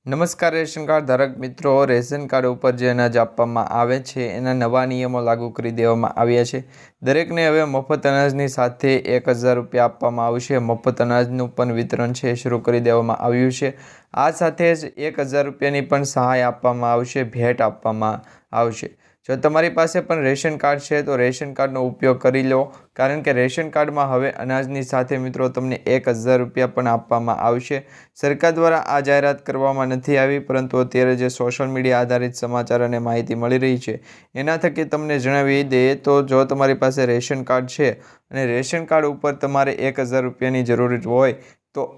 નમસ્કાર ration card ધારક મિત્રો, રેશન કાર્ડ ઉપર જે અનાજ આપવામાં આવે છે એના નવા નિયમો લાગુ કરી દેવામાં આવ્યા છે। દરેકને હવે મફત અનાજની સાથે 1000 રૂપિયા આપવામાં આવશે। મફત અનાજનું પણ વિતરણ છે શરૂ કરી દેવામાં આવ્યું છે। આ સાથે જ 1000 રૂપિયાની પણ સહાય આપવામાં આવશે, ભેટ આપવામાં આવશે। જો તમારી પાસે પણ રેશન કાર્ડ છે તો રેશન કાર્ડનો ઉપયોગ કરી લો, કારણ કે રેશન કાર્ડમાં હવે અનાજની સાથે મિત્રો તમને 1000 રૂપિયા પણ આપવામાં આવશે। સરકાર દ્વારા આ જાહેરાત કરવામાં નથી આવી, પરંતુ અત્યારે જે સોશિયલ મીડિયા આધારિત સમાચાર અને માહિતી મળી રહી છે એના થકી તમને જણાવી દઈએ તો જો તમારી પાસે રેશન કાર્ડ છે અને રેશન કાર્ડ ઉપર તમારે 1000 રૂપિયાની જરૂરત હોય તો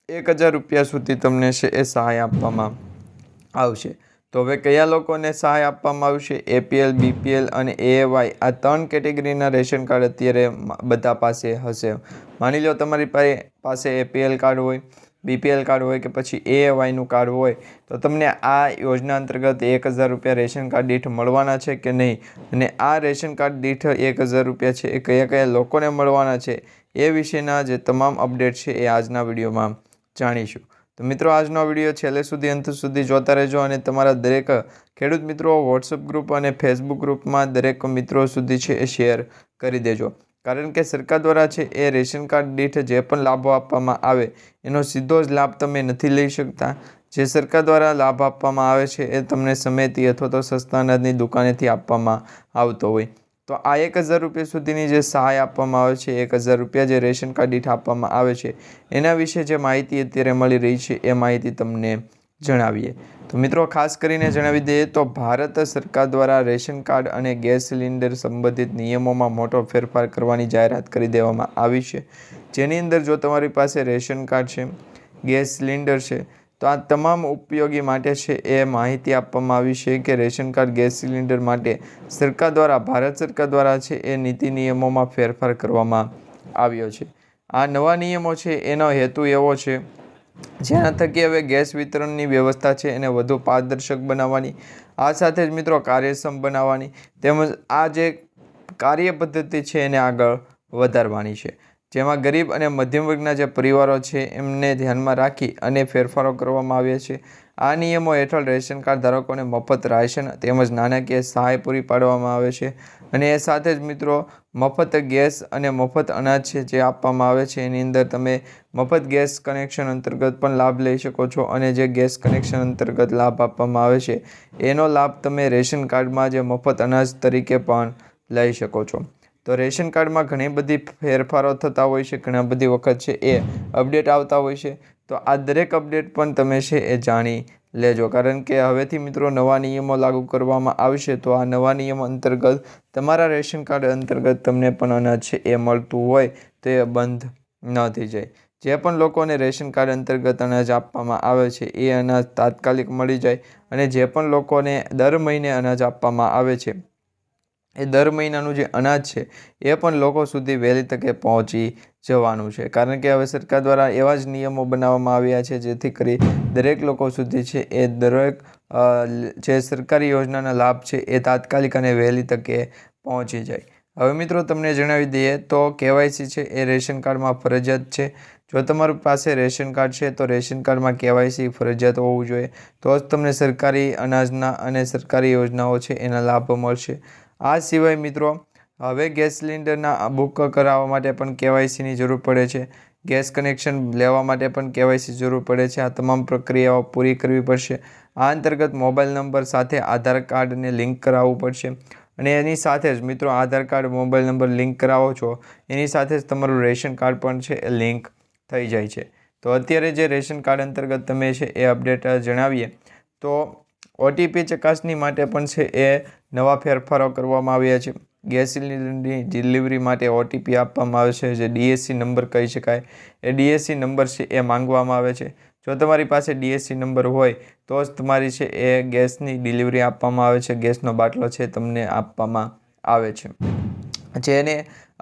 1000 રૂપિયા સુધી તમને છે એ સહાય આપવામાં આવશે। તો હવે કયા લોકોને સહાય આપવામાં આવશે? એપીએલ, બીપીએલ અને એએવાય આ 3 કેટેગરીના રેશન કાર્ડ અત્યારે બધા પાસે હશે। માની લો તમારી પાસે એપીએલ કાર્ડ હોય, બીપીએલ કાર્ડ હોય કે પછી એએવાયનું કાર્ડ હોય તો તમને આ યોજના અંતર્ગત 1000 રૂપિયા રેશન કાર્ડ દીઠ મળવાના છે કે નહીં, અને આ રેશન કાર્ડ દીઠ 1000 રૂપિયા છે એ કયા કયા લોકોને મળવાના છે એ વિશેના જે તમામ અપડેટ છે એ આજના વિડીયોમાં જાણીશું। તો મિત્રો, આજનો વિડીયો છેલ્લે સુધી અંત સુધી જોતા રહેજો અને તમારા દરેક ખેડૂત મિત્રો વોટ્સઅપ ગ્રુપ અને ફેસબુક ગ્રુપમાં દરેક મિત્રો સુધી છે એ શેર કરી દેજો, કારણ કે સરકાર દ્વારા છે એ રેશન કાર્ડ દીઠ જે પણ લાભો આપવામાં આવે એનો સીધો જ લાભ તમે નથી લઈ શકતા। જે સરકાર દ્વારા લાભ આપવામાં આવે છે એ તમને સમિતિ અથવા તો સસ્તા અનાજની દુકાનેથી આપવામાં આવતો હોય। તો આ 1000 રૂપિયા સુધીની જે સહાય આપવામાં આવે છે, 1000 રૂપિયા જે રેશન કાર્ડ દીઠ આપવામાં આવે છે એના વિશે જે માહિતી અત્યારે મળી રહી છે એ માહિતી તમને જણાવીએ। તો મિત્રો, ખાસ કરીને જણાવી દઈએ તો ભારત સરકાર દ્વારા રેશન કાર્ડ અને ગેસ સિલિન્ડર સંબંધિત નિયમોમાં મોટો ફેરફાર કરવાની જાહેરાત કરી દેવામાં આવી છે, જેની અંદર જો તમારી પાસે રેશન કાર્ડ છે, ગેસ સિલિન્ડર છે તો આ તમામ ઉપયોગી માટે છે એ માહિતી આપવામાં આવી છે કે રેશન કાર્ડ, ગેસ સિલિન્ડર માટે સરકાર દ્વારા, ભારત સરકાર દ્વારા છે એ નીતિ નિયમોમાં ફેરફાર કરવામાં આવ્યો છે। આ નવા નિયમો છે એનો હેતુ એવો છે જેના થકી હવે ગેસ વિતરણની વ્યવસ્થા છે એને વધુ પારદર્શક બનાવવાની, આ સાથે જ મિત્રો કાર્યક્ષમ બનાવવાની, તેમજ આ જે કાર્ય પદ્ધતિ છે એને આગળ વધારવાની છે, જેમાં ગરીબ અને મધ્યમ વર્ગના જે પરિવારો છે એમને ધ્યાનમાં રાખી અને ફેરફારો કરવામાં આવ્યા છે। આ નિયમો હેઠળ રેશન કાર્ડ ધારકોને મફત રાશન તેમજ નાણાકીય સહાય પૂરી પાડવામાં આવે છે, અને એ સાથે જ મિત્રો મફત ગેસ અને મફત અનાજ છે જે આપવામાં આવે છે એની અંદર તમે મફત ગેસ કનેક્શન અંતર્ગત પણ લાભ લઈ શકો છો, અને જે ગેસ કનેક્શન અંતર્ગત લાભ આપવામાં આવે છે એનો લાભ તમે રેશન કાર્ડમાં જે મફત અનાજ તરીકે પણ લઈ શકો છો। તો રેશન કાર્ડમાં ઘણી બધી ફેરફારો થતા હોય છે, ઘણા બધી વખત છે એ અપડેટ આવતા હોય છે, તો આ દરેક અપડેટ પણ તમે છે એ જાણી લેજો, કારણ કે હવેથી મિત્રો નવા નિયમો લાગુ કરવામાં આવશે તો આ નવા નિયમ અંતર્ગત તમારા રેશન કાર્ડ અંતર્ગત તમને પણ અનાજ છે એ મળતું હોય તો એ બંધ ન થઈ જાય। જે પણ લોકોને રેશન કાર્ડ અંતર્ગત અનાજ આપવામાં આવે છે એ અનાજ તાત્કાલિક મળી જાય, અને જે પણ લોકોને દર મહિને અનાજ આપવામાં આવે છે એ દર મહિનાનું જે અનાજ છે એ પણ લોકો સુધી વહેલી તકે પહોંચી જવાનું છે, કારણ કે હવે સરકાર દ્વારા એવા જ નિયમો બનાવવામાં આવ્યા છે જેથી કરી દરેક લોકો સુધી છે એ દરેક જે સરકારી યોજનાના લાભ છે એ તાત્કાલિક અને વહેલી તકે પહોંચી જાય। હવે મિત્રો, તમને જણાવી દઈએ તો કેવાયસી છે એ રેશન કાર્ડમાં ફરજિયાત છે। જો તમારી પાસે રેશન કાર્ડ છે તો રેશન કાર્ડમાં કેવાયસી ફરજિયાત હોવું જોઈએ, તો જ તમને સરકારી અનાજના અને સરકારી યોજનાઓ છે એના લાભ મળશે। આ સિવાય મિત્રો હવે ગેસ સિલિન્ડરના બુક કરાવવા માટે પણ કેવાયસીની જરૂર પડે છે, ગેસ કનેક્શન લેવા માટે પણ કેવાયસી જરૂર પડે છે। આ તમામ પ્રક્રિયાઓ પૂરી કરવી પડશે। આ અંતર્ગત મોબાઈલ નંબર સાથે આધાર કાર્ડને લિંક કરાવવું પડશે, અને એની સાથે જ મિત્રો આધાર કાર્ડ, મોબાઈલ નંબર લિંક કરાવો છો એની સાથે જ તમારું રેશન કાર્ડ પણ છે એ લિંક થઈ જાય છે। તો અત્યારે જે રેશન કાર્ડ અંતર્ગત તમે છે એ અપડેટ જણાવીએ તો ઓટીપી ચકાસણી માટે પણ છે એ નવા ફેરફારો કરવામાં આવ્યા છે। ગેસ સિલિન્ડરની ડિલિવરી માટે ઓટીપી આપવામાં આવે છે, જે ડીએસસી નંબર કહી શકાય, એ ડીએસસી નંબર છે એ માંગવામાં આવે છે। જો તમારી પાસે ડીએસસી નંબર હોય તો જ તમારી છે એ ગેસની ડિલિવરી આપવામાં આવે છે, ગેસનો બાટલો છે તમને આપવામાં આવે છે। જેને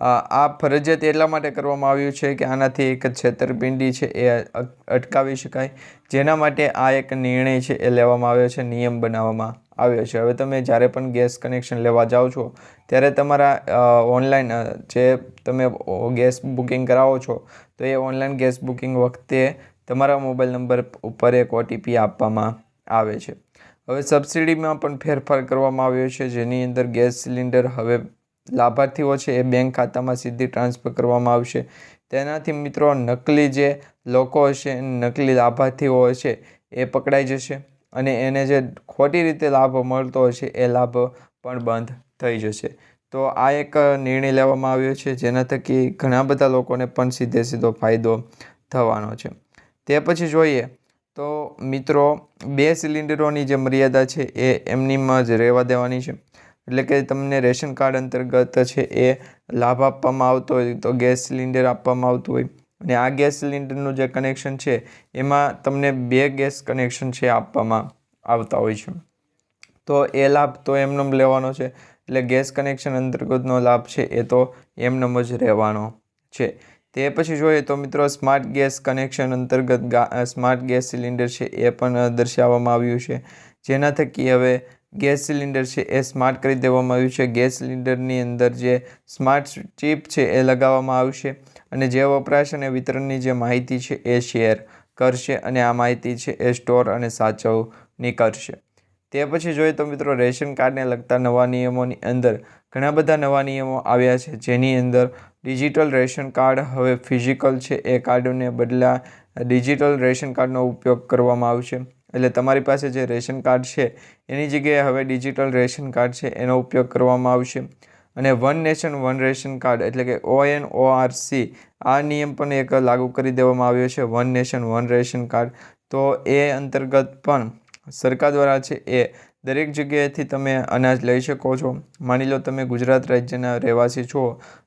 આ ફરજિયાત એટલા માટે કરવામાં આવ્યું છે કે આનાથી એક છેતરપિંડી છે એ અટકાવી શકાય, જેના માટે આ એક નિર્ણય છે એ લેવામાં આવ્યો છે, નિયમ બનાવવામાં આવ્યો છે। હવે તમે જ્યારે પણ ગેસ કનેક્શન લેવા જાઓ છો ત્યારે તમારા ઓનલાઈન જે તમે ગેસ બુકિંગ કરાવો છો તો એ ઓનલાઈન ગેસ બુકિંગ વખતે તમારા મોબાઈલ નંબર ઉપર એક OTP આપવામાં આવે છે. હવે સબસિડીમાં પણ ફેરફાર કરવામાં આવ્યો છે, જેની અંદર ગેસ સિલિન્ડર હવે લાભાર્થીઓ છે એ બેંક ખાતામાં સીધી ટ્રાન્સફર કરવામાં આવશે. તેનાથી મિત્રો નકલી જે લોકો હશે, નકલી લાભાર્થીઓ હશે એ પકડાઈ જશે અને એને જે ખોટી રીતે લાભ મળતો હશે એ લાભ પણ બંધ થઈ જશે. તો આ એક નિર્ણય લેવામાં આવ્યો છે, જેના થકી ઘણા બધા લોકોને પણ સીધો ફાયદો થવાનો છે. તે પછી જોઈએ તો મિત્રો 2 સિલિન્ડરોની જે મર્યાદા છે એ એમનીમ જ રહેવા દેવાની છે. એટલે કે તમને રેશન કાર્ડ અંતર્ગત છે એ લાભ આપવામાં આવતો હોય તો ગેસ સિલિન્ડર આપવામાં આવતું હોય, અને આ ગેસ સિલિન્ડરનું જે કનેક્શન છે એમાં તમને 2 ગેસ કનેક્શન છે આપવામાં આવતા હોય છે. તો એ લાભ તો એમનેમ લેવાનો છે. એટલે ગેસ કનેક્શન અંતર્ગતનો લાભ છે એ તો એમનેમ જ રહેવાનો છે. તે પછી જોઈએ તો મિત્રો સ્માર્ટ ગેસ કનેક્શન અંતર્ગત સ્માર્ટ ગેસ સિલિન્ડર છે એ પણ દર્શાવવામાં આવ્યું છે, જેના થકી હવે ગેસ સિલિન્ડર છે એ સ્માર્ટ કરી દેવામાં આવ્યું છે. ગેસ સિલિન્ડરની અંદર જે સ્માર્ટ ચિપ છે એ લગાવવામાં આવશે અને જે વપરાશ અને વિતરણની જે માહિતી છે એ શેર કરશે અને આ માહિતી છે એ સ્ટોર અને સાચવણી કરશે. તે પછી જોઈએ તો મિત્રો રેશન કાર્ડને લગતા નવા નિયમોની અંદર ઘણા બધા નવા નિયમો આવ્યા છે, જેની અંદર ડિજિટલ રેશન કાર્ડ હવે ફિઝિકલ છે એ કાર્ડને બદલા ડિજિટલ રેશન કાર્ડનો ઉપયોગ કરવામાં આવશે. એટલે તમારી પાસે જે રેશન કાર્ડ છે એની જગ્યાએ હવે ડિજિટલ રેશન કાર્ડ છે એનો ઉપયોગ કરવામાં આવશે. અને one nation one ration card એટલે કે ONORC આ નિયમ પણ એક લાગુ કરી દેવામાં આવ્યો છે, one nation one ration card. તો એ અંતર્ગત પણ સરકાર દ્વારા છે એ દરેક જગ્યાએથી તમે અનાજ લઈ શકો છો. માની લો તમે ગુજરાત રાજ્યના રહેવાસી છો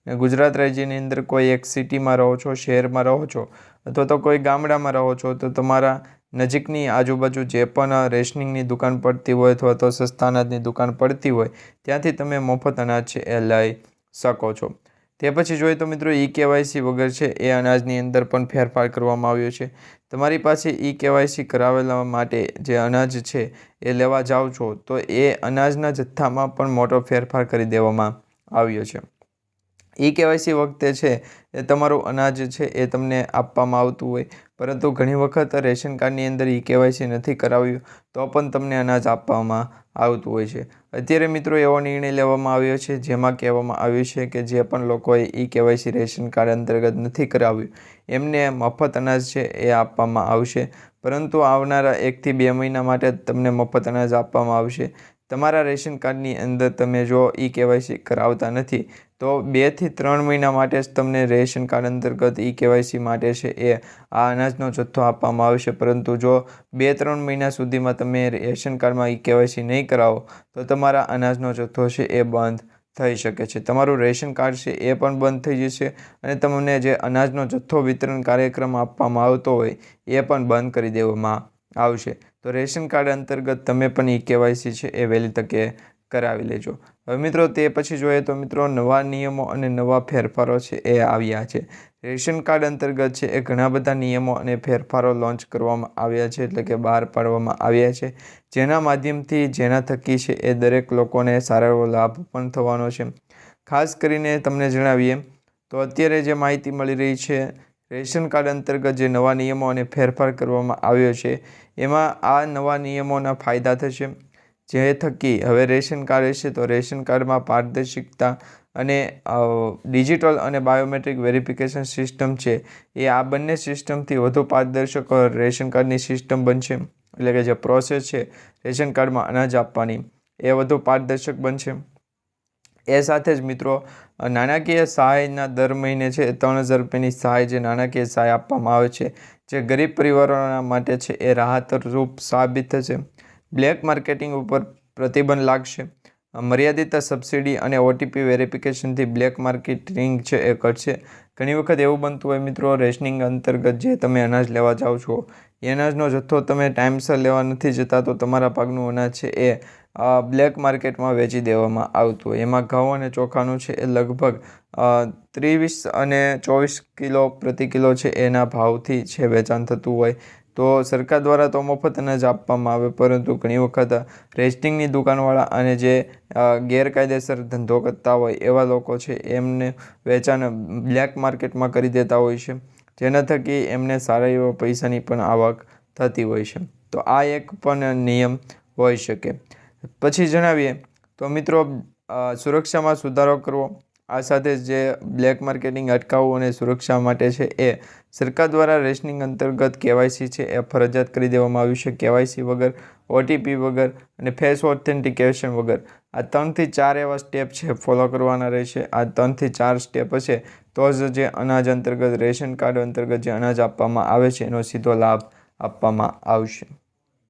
અને ગુજરાત રાજ્યની અંદર કોઈ એક સિટીમાં રહો છો, શહેરમાં રહો છો અથવા તો કોઈ ગામડામાં રહો છો, તો તમારા નજીકની આજુબાજુ જે પણ રેશનિંગની દુકાન પડતી હોય અથવા તો સસ્તા અનાજની દુકાન પડતી હોય ત્યાંથી તમે મફત અનાજ છે એ લઈ શકો છો. તે પછી જોઈએ તો મિત્રો KYC વગર છે એ અનાજની અંદર પણ ફેરફાર કરવામાં આવ્યો છે. તમારી પાસે KYC કરાવેલા માટે જે અનાજ છે એ લેવા જાઓ છો તો એ અનાજના જથ્થામાં પણ મોટો ફેરફાર કરી દેવામાં આવ્યો છે. KYC વખતે છે એ તમારું અનાજ છે એ તમને આપવામાં આવતું હોય, પરંતુ ઘણી વખત રેશન કાર્ડની અંદર KYC નથી કરાવ્યું તો પણ તમને અનાજ આપવામાં આવતું હોય છે. અત્યારે મિત્રો એવો નિર્ણય લેવામાં આવ્યો છે, જેમાં કહેવામાં આવ્યું છે કે જે પણ લોકોએ KYC રેશન કાર્ડ અંતર્ગત નથી કરાવ્યું એમને મફત અનાજ છે એ આપવામાં આવશે, પરંતુ આવનારા 1 થી 2 મહિના માટે તમને મફત અનાજ આપવામાં આવશે. તમારા રેશન કાર્ડની અંદર તમે જો KYC કરાવતા નથી તો 2 થી 3 મહિના માટે જ તમને રેશન કાર્ડ અંતર્ગત KYC માટે છે એ આ અનાજનો જથ્થો આપવામાં આવશે. પરંતુ જો 2-3 મહિના સુધીમાં તમે રેશન કાર્ડમાં KYC નહીં કરાવો તો તમારા અનાજનો જથ્થો છે એ બંધ થઈ શકે છે. તમારું રેશન કાર્ડ છે એ પણ બંધ થઈ જશે અને તમને જે અનાજનો જથ્થો વિતરણ કાર્યક્રમ આપવામાં આવતો હોય એ પણ બંધ કરી દેવામાં આવશે. તો રેશન કાર્ડ અંતર્ગત તમે પણ KYC છે એ વહેલી તકે કરાવી લેજો. હવે મિત્રો તે પછી જોઈએ તો મિત્રો નવા નિયમો અને નવા ફેરફારો છે એ આવ્યા છે. રેશન કાર્ડ અંતર્ગત છે એ ઘણા બધા નિયમો અને ફેરફારો લોન્ચ કરવામાં આવ્યા છે, એટલે કે બહાર પાડવામાં આવ્યા છે, જેના માધ્યમથી જેના થકી છે એ દરેક લોકોને સારો એવો લાભ પણ થવાનો છે. ખાસ કરીને તમને જણાવીએ તો અત્યારે જે માહિતી મળી રહી છે, રેશન કાર્ડ અંતર્ગત જે નવા નિયમો અને ફેરફાર કરવામાં આવ્યો છે એમાં આ નવા નિયમોના ફાયદા થશે, જે થકી હવે રેશન કાર્ડ હશે તો રેશન કાર્ડમાં પારદર્શિકતા અને ડિજિટલ અને બાયોમેટ્રિક વેરિફિકેશન સિસ્ટમ છે એ આ બંને સિસ્ટમથી વધુ પારદર્શક રેશન કાર્ડની સિસ્ટમ બનશે. એટલે કે જે પ્રોસેસ છે રેશન કાર્ડમાં અનાજ આપવાની એ વધુ પારદર્શક બનશે. એ સાથે જ મિત્રો નાણાકીય સહાયના દર મહિને છે 3,000 રૂપિયાની સહાય, જે નાણાકીય સહાય આપવામાં આવે છે, જે ગરીબ પરિવારોના માટે છે એ રાહતરૂપ સાબિત થશે. બ્લેક માર્કેટિંગ ઉપર પ્રતિબંધ લાગશે. મર્યાદિત સબસિડી અને OTP વેરિફિકેશનથી બ્લેક માર્કેટિંગ છે એ ઘટશે. ઘણી વખત એવું બનતું હોય મિત્રો, રેશનિંગ અંતર્ગત જે તમે અનાજ લેવા જાઓ છો એ અનાજનો જથ્થો તમે ટાઈમસર લેવા નથી જતા તો તમારા ભાગનું અનાજ છે એ બ્લેક માર્કેટમાં વેચી દેવામાં આવતું હોય. એમાં ઘઉં અને ચોખાનું છે એ લગભગ 23 અને 24 કિલો પ્રતિ કિલો છે એના ભાવથી છે વેચાણ થતું હોય. તો સરકાર દ્વારા તો મફત અનાજ આપવામાં આવે, પરંતુ ઘણી વખત રેશનિંગની દુકાનવાળા અને જે ગેરકાયદેસર ધંધો કરતા હોય એવા લોકો છે એમને વેચાણ બ્લેક માર્કેટમાં કરી દેતા હોય છે. જેના થકી એમને સારા એવા પૈસાની પણ આવક થતી હોય છે. તો આ એક પણ નિયમ હોઈ શકે. પછી જણાવીએ તો મિત્રો સુરક્ષામાં સુધારો કરવો. આ સાથે જે બ્લેક માર્કેટિંગ અટકાવવું અને સુરક્ષા માટે છે એ સરકાર દ્વારા રેશનિંગ અંતર્ગત KYC છે એ ફરજિયાત કરી દેવામાં આવ્યું છે. KYC વગર, OTP વગર અને ફેસ ઓથેન્ટિકેશન વગર આ 3 થી 4 એવા સ્ટેપ છે ફોલો કરવાના રહેશે. આ 3 થી 4 સ્ટેપ હશે તો જ જે અનાજ અંતર્ગત રેશન કાર્ડ અંતર્ગત જે અનાજ આપવામાં આવે છે એનો સીધો લાભ આપવામાં આવશે.